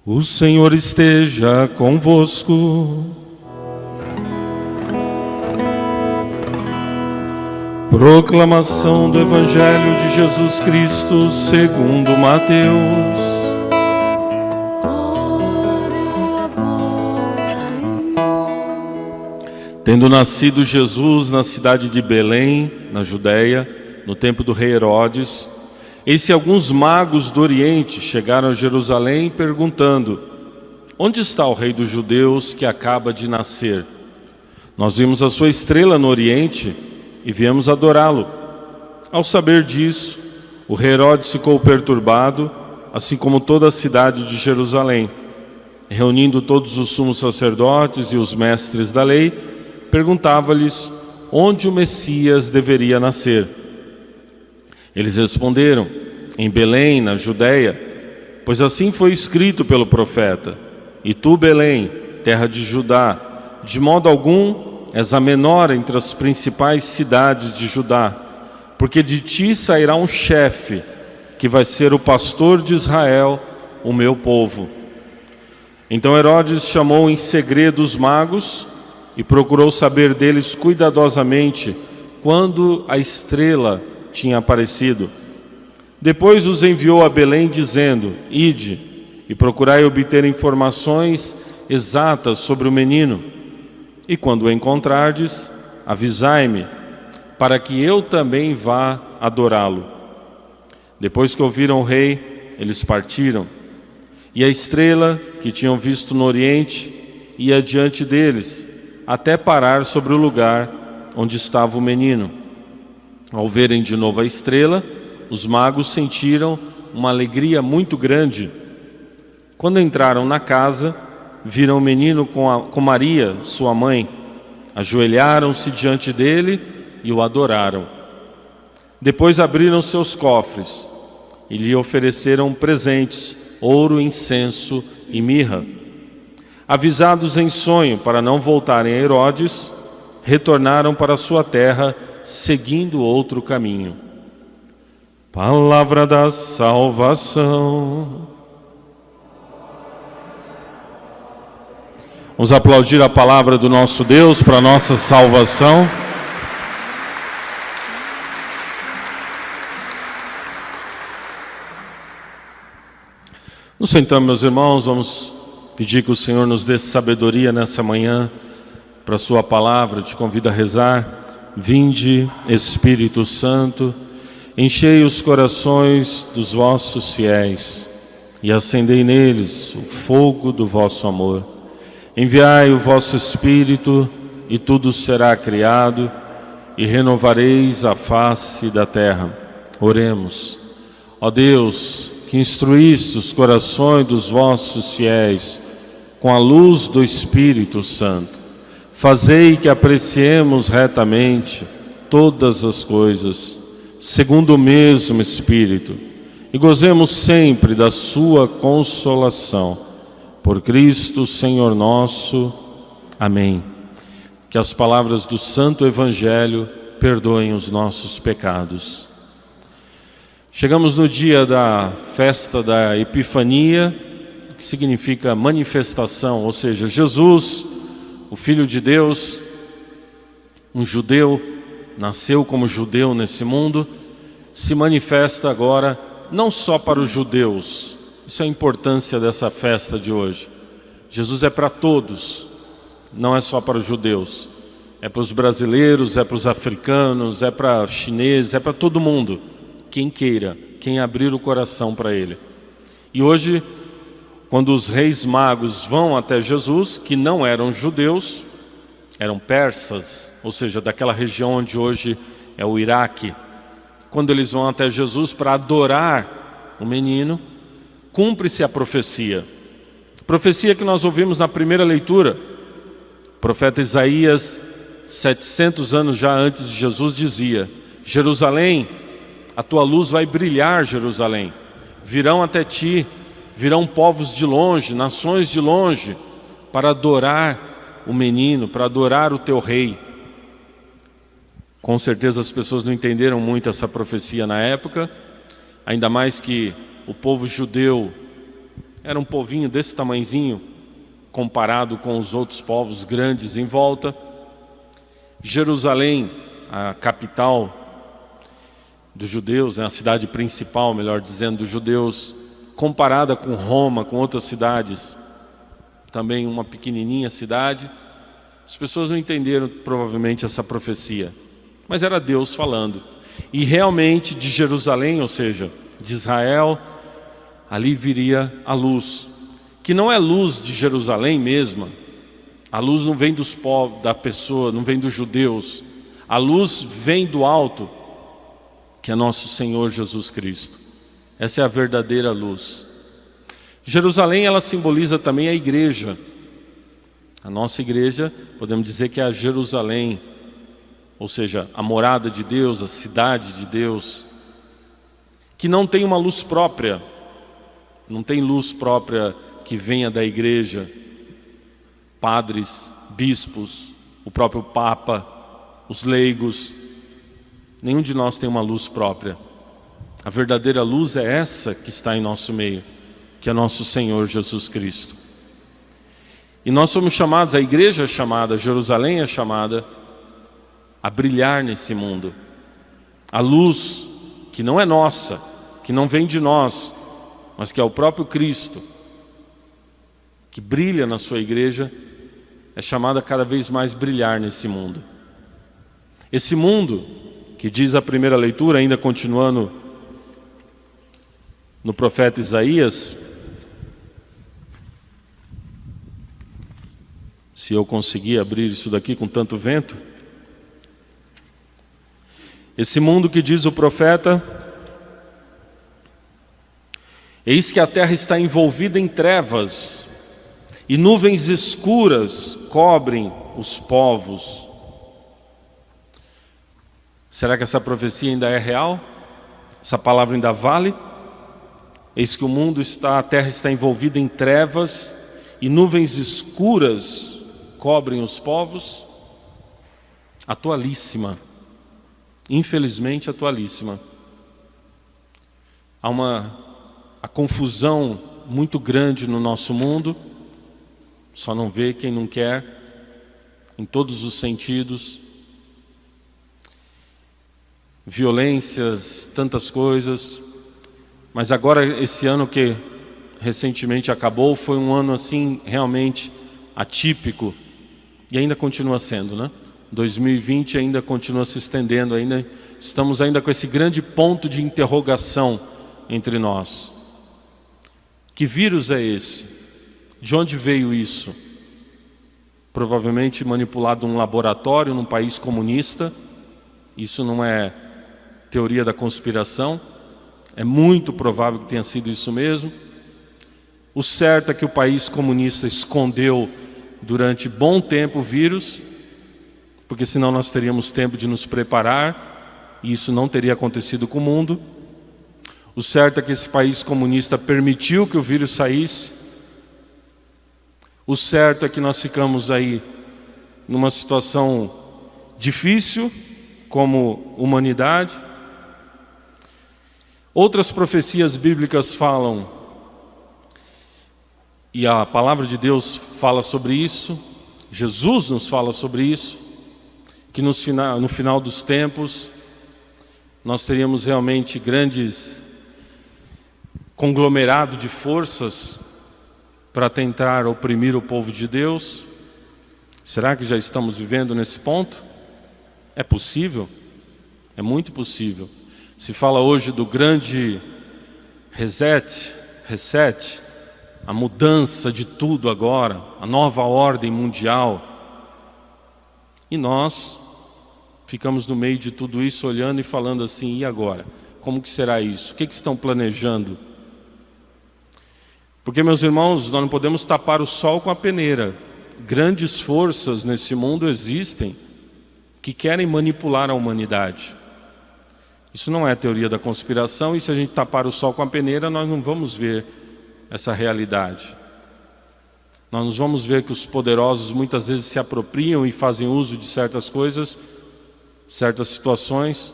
O Senhor esteja convosco. Proclamação do Evangelho de Jesus Cristo segundo Mateus. Glória a vós, Senhor. Tendo nascido Jesus na cidade de Belém, na Judéia, no tempo do rei Herodes, eis que alguns magos do Oriente chegaram a Jerusalém perguntando: onde está o rei dos judeus que acaba de nascer? Nós vimos a sua estrela no Oriente e viemos adorá-lo. Ao saber disso, o rei Herodes ficou perturbado, assim como toda a cidade de Jerusalém. Reunindo todos os sumos sacerdotes e os mestres da lei, perguntava-lhes onde o Messias deveria nascer. Eles responderam: em Belém, na Judéia, pois assim foi escrito pelo profeta: e tu, Belém, terra de Judá, de modo algum és a menor entre as principais cidades de Judá, porque de ti sairá um chefe, que vai ser o pastor de Israel, o meu povo. Então Herodes chamou em segredo os magos e procurou saber deles cuidadosamente quando a estrela tinha aparecido. Depois os enviou a Belém dizendo: ide e procurai obter informações exatas sobre o menino. E quando o encontrardes, avisai-me, para que eu também vá adorá-lo. Depois que ouviram o rei, eles partiram. E a estrela que tinham visto no Oriente ia diante deles, até parar sobre o lugar onde estava o menino. Ao verem de novo a estrela, os magos sentiram uma alegria muito grande. Quando entraram na casa, viram o menino com Maria, sua mãe. Ajoelharam-se diante dele e o adoraram. Depois abriram seus cofres e lhe ofereceram presentes, ouro, incenso e mirra. Avisados em sonho para não voltarem a Herodes, retornaram para sua terra, seguindo outro caminho. Palavra da salvação. Vamos aplaudir a palavra do nosso Deus para a nossa salvação. Nos sentamos, meus irmãos, vamos pedir que o Senhor nos dê sabedoria nessa manhã para a sua palavra. Te convido a rezar. Vinde, Espírito Santo, enchei os corações dos vossos fiéis e acendei neles o fogo do vosso amor. Enviai o vosso Espírito e tudo será criado e renovareis a face da terra. Oremos. Ó Deus, que instruíste os corações dos vossos fiéis com a luz do Espírito Santo, fazei que apreciemos retamente todas as coisas, segundo o mesmo Espírito, e gozemos sempre da sua consolação. Por Cristo, Senhor nosso. Amém. Que as palavras do Santo Evangelho perdoem os nossos pecados. Chegamos no dia da festa da Epifania, que significa manifestação, ou seja, Jesus, o Filho de Deus, um judeu, nasceu como judeu nesse mundo, se manifesta agora não só para os judeus. Isso é a importância dessa festa de hoje. Jesus é para todos, não é só para os judeus. É para os brasileiros, é para os africanos, é para chineses, é para todo mundo. Quem queira, quem abrir o coração para Ele. E hoje, quando os reis magos vão até Jesus, que não eram judeus, eram persas, ou seja, daquela região onde hoje é o Iraque. Quando eles vão até Jesus para adorar o menino, cumpre-se a profecia. Profecia que nós ouvimos na primeira leitura. O profeta Isaías, 700 anos já antes de Jesus, dizia: Jerusalém, a tua luz vai brilhar, Jerusalém. Virão até ti, virão povos de longe, nações de longe, para adorar o menino, para adorar o teu rei. Com certeza as pessoas não entenderam muito essa profecia na época, ainda mais que o povo judeu era um povinho desse tamanzinho, comparado com os outros povos grandes em volta. Jerusalém, a capital dos judeus, a cidade principal, melhor dizendo, dos judeus, comparada com Roma, com outras cidades, também uma pequenininha cidade. As pessoas não entenderam provavelmente essa profecia, mas era Deus falando. E realmente de Jerusalém, ou seja, de Israel, ali viria a luz, que não é luz de Jerusalém mesma. A luz não vem dos povos, da pessoa, não vem dos judeus. A luz vem do alto, que é nosso Senhor Jesus Cristo. Essa é a verdadeira luz. Jerusalém, ela simboliza também a igreja. A nossa igreja, podemos dizer que é a Jerusalém, ou seja, a morada de Deus, a cidade de Deus, que não tem uma luz própria, não tem luz própria que venha da igreja, padres, bispos, o próprio Papa, os leigos, nenhum de nós tem uma luz própria. A verdadeira luz é essa que está em nosso meio, que é nosso Senhor Jesus Cristo. E nós somos chamados, a igreja é chamada, Jerusalém é chamada a brilhar nesse mundo. A luz que não é nossa, que não vem de nós, mas que é o próprio Cristo, que brilha na sua igreja, é chamada a cada vez mais brilhar nesse mundo. Esse mundo, que diz a primeira leitura, ainda continuando no profeta Isaías, se eu conseguir abrir isso daqui com tanto vento, esse mundo que diz o profeta: eis que a terra está envolvida em trevas, e nuvens escuras cobrem os povos. Será que essa profecia ainda é real? Essa palavra ainda vale? Eis que o mundo está, a terra está envolvida em trevas, e nuvens escuras cobrem os povos? Atualíssima. Infelizmente atualíssima. Há a confusão muito grande no nosso mundo, só não vê quem não quer, em todos os sentidos. Violências, tantas coisas. Mas agora esse ano que recentemente acabou foi um ano assim realmente atípico, e ainda continua sendo, né? 2020 ainda continua se estendendo, ainda estamos ainda com esse grande ponto de interrogação entre nós. Que vírus é esse? De onde veio isso? Provavelmente manipulado num laboratório, num país comunista. Isso não é teoria da conspiração, é muito provável que tenha sido isso mesmo. O certo é que o país comunista escondeu durante bom tempo o vírus, porque senão nós teríamos tempo de nos preparar, e isso não teria acontecido com o mundo. O certo é que esse país comunista permitiu que o vírus saísse. O certo é que nós ficamos aí numa situação difícil como humanidade. Outras profecias bíblicas falam, e a palavra de Deus fala sobre isso, Jesus nos fala sobre isso, que no final dos tempos nós teríamos realmente grandes conglomerados de forças para tentar oprimir o povo de Deus. Será que já estamos vivendo nesse ponto? É possível? É muito possível. Se fala hoje do grande reset, a mudança de tudo agora, a nova ordem mundial. E nós ficamos no meio de tudo isso, olhando e falando assim: e agora? Como que será isso? O que estão planejando? Porque, meus irmãos, nós não podemos tapar o sol com a peneira. Grandes forças nesse mundo existem que querem manipular a humanidade. Isso não é teoria da conspiração, e se a gente tapar o sol com a peneira, nós não vamos ver essa realidade. Nós não vamos ver que os poderosos muitas vezes se apropriam e fazem uso de certas coisas, certas situações,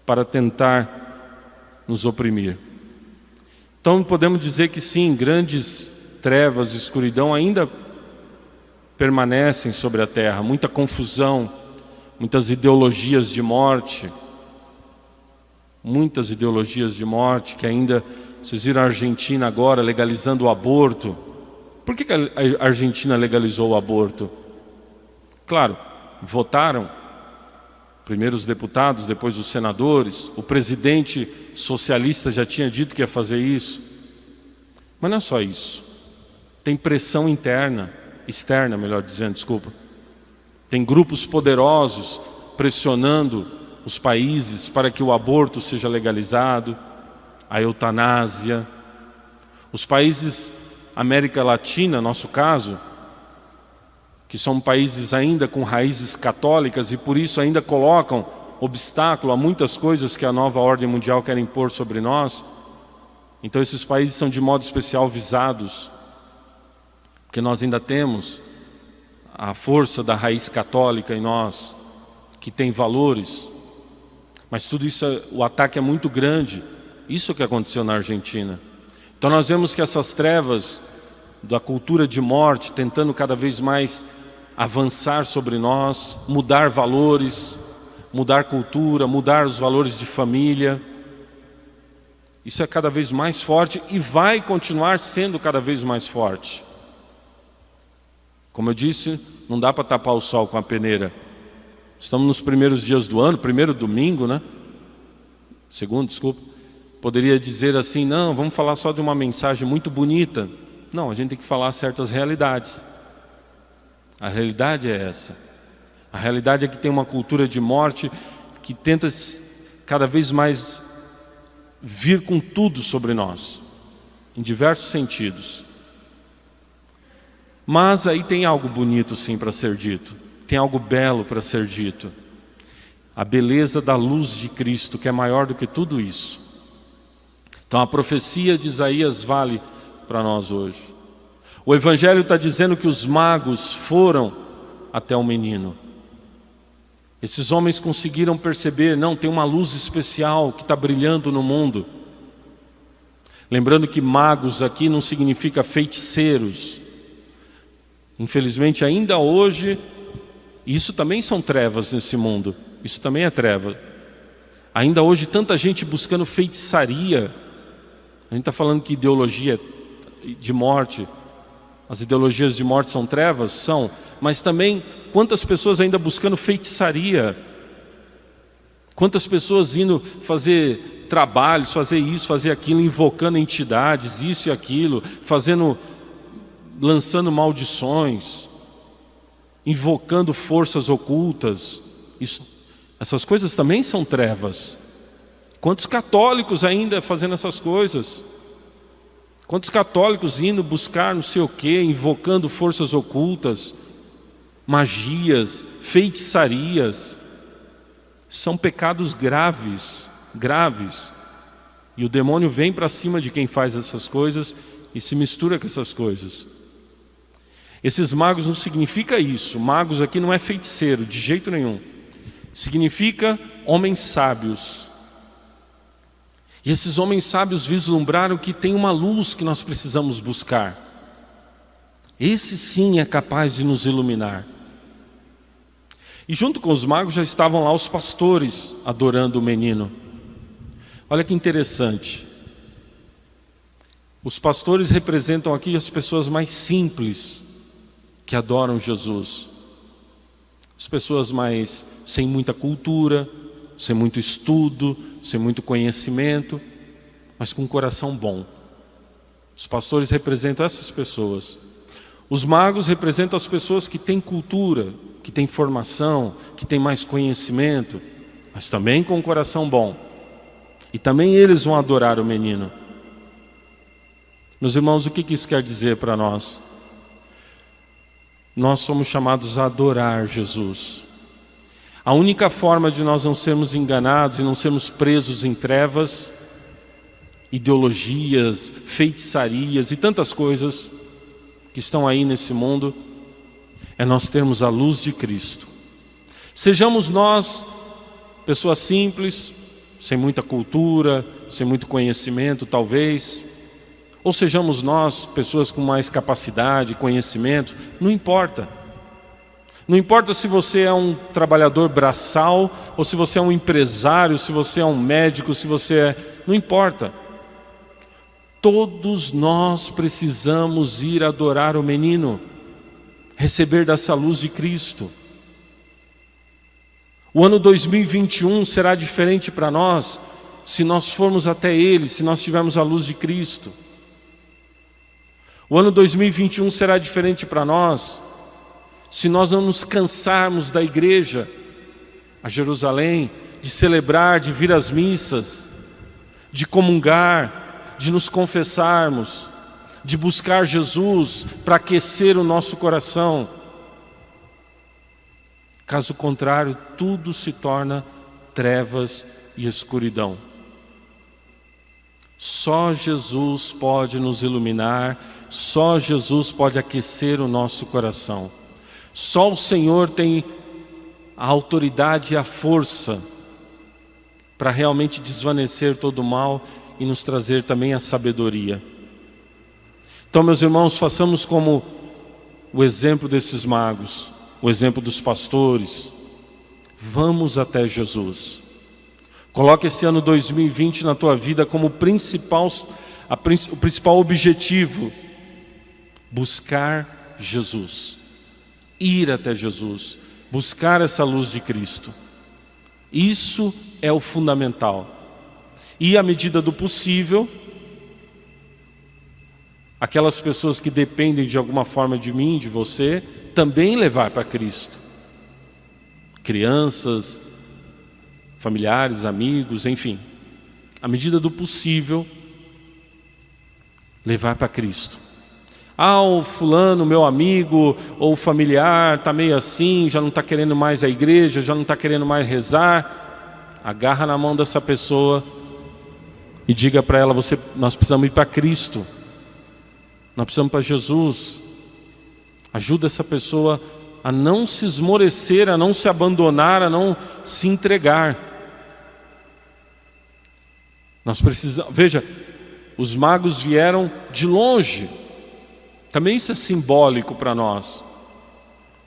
para tentar nos oprimir. Então podemos dizer que sim, grandes trevas e escuridão ainda permanecem sobre a terra, muita confusão, muitas ideologias de morte, que ainda, vocês viram a Argentina agora legalizando o aborto. Por que a Argentina legalizou o aborto? Claro, votaram, primeiro os deputados, depois os senadores, o presidente socialista já tinha dito que ia fazer isso. Mas não é só isso. Tem pressão externa, melhor dizendo, desculpa. Tem grupos poderosos pressionando os países para que o aborto seja legalizado, a eutanásia. Os países América Latina, nosso caso, que são países ainda com raízes católicas e por isso ainda colocam obstáculo a muitas coisas que a nova ordem mundial quer impor sobre nós. Então esses países são de modo especial visados, porque nós ainda temos a força da raiz católica em nós, que tem valores. Mas tudo isso, o ataque é muito grande. Isso que aconteceu na Argentina. Então nós vemos que essas trevas da cultura de morte, tentando cada vez mais avançar sobre nós, mudar valores, mudar cultura, mudar os valores de família. Isso é cada vez mais forte e vai continuar sendo cada vez mais forte. Como eu disse, não dá para tapar o sol com a peneira. Estamos nos primeiros dias do ano, primeiro domingo, né? Segundo, desculpa. Poderia dizer assim, não, vamos falar só de uma mensagem muito bonita. Não, a gente tem que falar certas realidades. A realidade é essa. A realidade é que tem uma cultura de morte que tenta cada vez mais vir com tudo sobre nós, em diversos sentidos. Mas aí tem algo bonito sim para ser dito. Tem algo belo para ser dito. A beleza da luz de Cristo, que é maior do que tudo isso. Então a profecia de Isaías vale para nós hoje. O Evangelho está dizendo que os magos foram até o menino. Esses homens conseguiram perceber, não, tem uma luz especial que está brilhando no mundo. Lembrando que magos aqui não significa feiticeiros. Infelizmente ainda hoje, isso também são trevas nesse mundo. Isso também é treva. Ainda hoje tanta gente buscando feitiçaria. A gente está falando que ideologia de morte, as ideologias de morte são trevas? São. Mas também, quantas pessoas ainda buscando feitiçaria? Quantas pessoas indo fazer trabalhos, fazer isso, fazer aquilo, invocando entidades, isso e aquilo, lançando maldições, invocando forças ocultas. Essas coisas também são trevas. Quantos católicos ainda fazendo essas coisas? Quantos católicos indo buscar não sei o quê, invocando forças ocultas, magias, feitiçarias. São pecados graves, graves. E o demônio vem para cima de quem faz essas coisas e se mistura com essas coisas. Esses magos não significa isso. Magos aqui não é feiticeiro, de jeito nenhum. Significa homens sábios. E esses homens sábios vislumbraram que tem uma luz que nós precisamos buscar. Esse sim é capaz de nos iluminar. E junto com os magos já estavam lá os pastores adorando o menino. Olha que interessante. Os pastores representam aqui as pessoas mais simples que adoram Jesus. As pessoas mais sem muita cultura, sem muito estudo, sem muito conhecimento, mas com um coração bom. Os pastores representam essas pessoas. Os magos representam as pessoas que têm cultura, que têm formação, que têm mais conhecimento, mas também com um coração bom. E também eles vão adorar o menino. Meus irmãos, o que isso quer dizer para nós? Nós somos chamados a adorar Jesus. A única forma de nós não sermos enganados e não sermos presos em trevas, ideologias, feitiçarias e tantas coisas que estão aí nesse mundo, é nós termos a luz de Cristo. Sejamos nós pessoas simples, sem muita cultura, sem muito conhecimento talvez, ou sejamos nós, pessoas com mais capacidade, conhecimento, não importa. Não importa se você é um trabalhador braçal, ou se você é um empresário, se você é um médico, se você é... Não importa. Todos nós precisamos ir adorar o menino, receber dessa luz de Cristo. O ano 2021 será diferente para nós se nós formos até Ele, se nós tivermos a luz de Cristo. O ano 2021 será diferente para nós se nós não nos cansarmos da igreja a Jerusalém, de celebrar, de vir às missas, de comungar, de nos confessarmos, de buscar Jesus para aquecer o nosso coração. Caso contrário, tudo se torna trevas e escuridão. Só Jesus pode nos iluminar, só Jesus pode aquecer o nosso coração. Só o Senhor tem a autoridade e a força para realmente desvanecer todo o mal e nos trazer também a sabedoria. Então, meus irmãos, façamos como o exemplo desses magos, o exemplo dos pastores. Vamos até Jesus. Coloque esse ano 2020 na tua vida como o principal objetivo: buscar Jesus, ir até Jesus, buscar essa luz de Cristo. Isso é o fundamental. E à medida do possível, aquelas pessoas que dependem de alguma forma de mim, de você, também levar para Cristo. Crianças, familiares, amigos, enfim, à medida do possível, levar para Cristo. O fulano, meu amigo ou familiar, está meio assim, já não está querendo mais a igreja, já não está querendo mais rezar. Agarra na mão dessa pessoa e diga para ela: nós precisamos ir para Cristo, nós precisamos para Jesus. Ajuda essa pessoa a não se esmorecer, a não se abandonar, a não se entregar. Nós precisamos, veja, os magos vieram de longe. Também isso é simbólico para nós.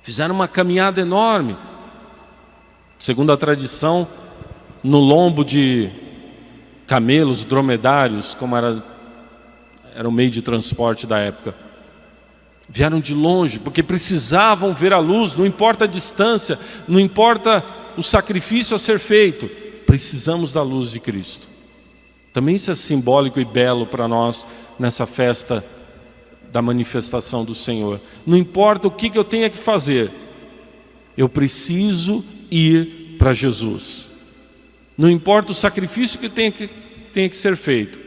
Fizeram uma caminhada enorme. Segundo a tradição, no lombo de camelos, dromedários, como era o meio de transporte da época. Vieram de longe, porque precisavam ver a luz, não importa a distância, não importa o sacrifício a ser feito, precisamos da luz de Cristo. Também isso é simbólico e belo para nós nessa festa da manifestação do Senhor. Não importa o que eu tenha que fazer, eu preciso ir para Jesus. Não importa o sacrifício que tenha que ser feito,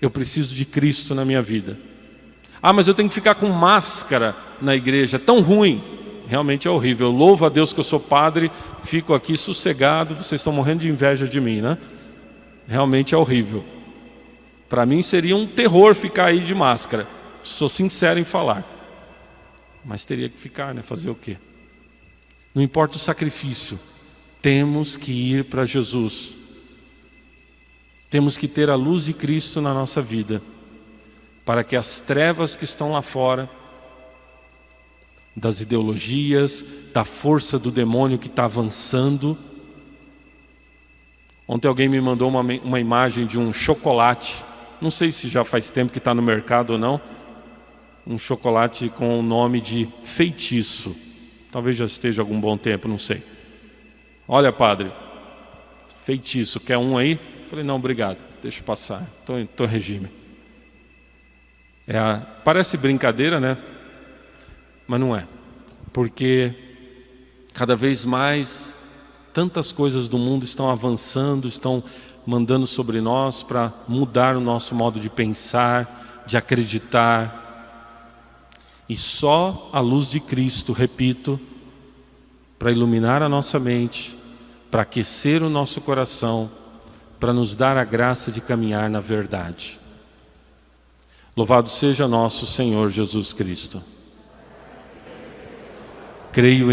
eu preciso de Cristo na minha vida. Mas eu tenho que ficar com máscara na igreja, tão ruim. Realmente é horrível. Eu louvo a Deus que eu sou padre, fico aqui sossegado, vocês estão morrendo de inveja de mim, né? Realmente é horrível. Para mim seria um terror ficar aí de máscara. Sou sincero em falar. Mas teria que ficar, né? Fazer o quê? Não importa o sacrifício, temos que ir para Jesus. Temos que ter a luz de Cristo na nossa vida, para que as trevas que estão lá fora, das ideologias, da força do demônio que está avançando. Ontem alguém me mandou uma imagem de um chocolate, não sei se já faz tempo que está no mercado ou não, um chocolate com o nome de feitiço. Talvez já esteja algum bom tempo, não sei. Olha, padre, feitiço, quer um aí? Falei, não, obrigado, deixa eu passar, estou em regime. Parece brincadeira, né? Mas não é. Porque cada vez mais tantas coisas do mundo estão avançando, estão mandando sobre nós para mudar o nosso modo de pensar, de acreditar. E só a luz de Cristo, repito, para iluminar a nossa mente, para aquecer o nosso coração, para nos dar a graça de caminhar na verdade. Louvado seja nosso Senhor Jesus Cristo. Creio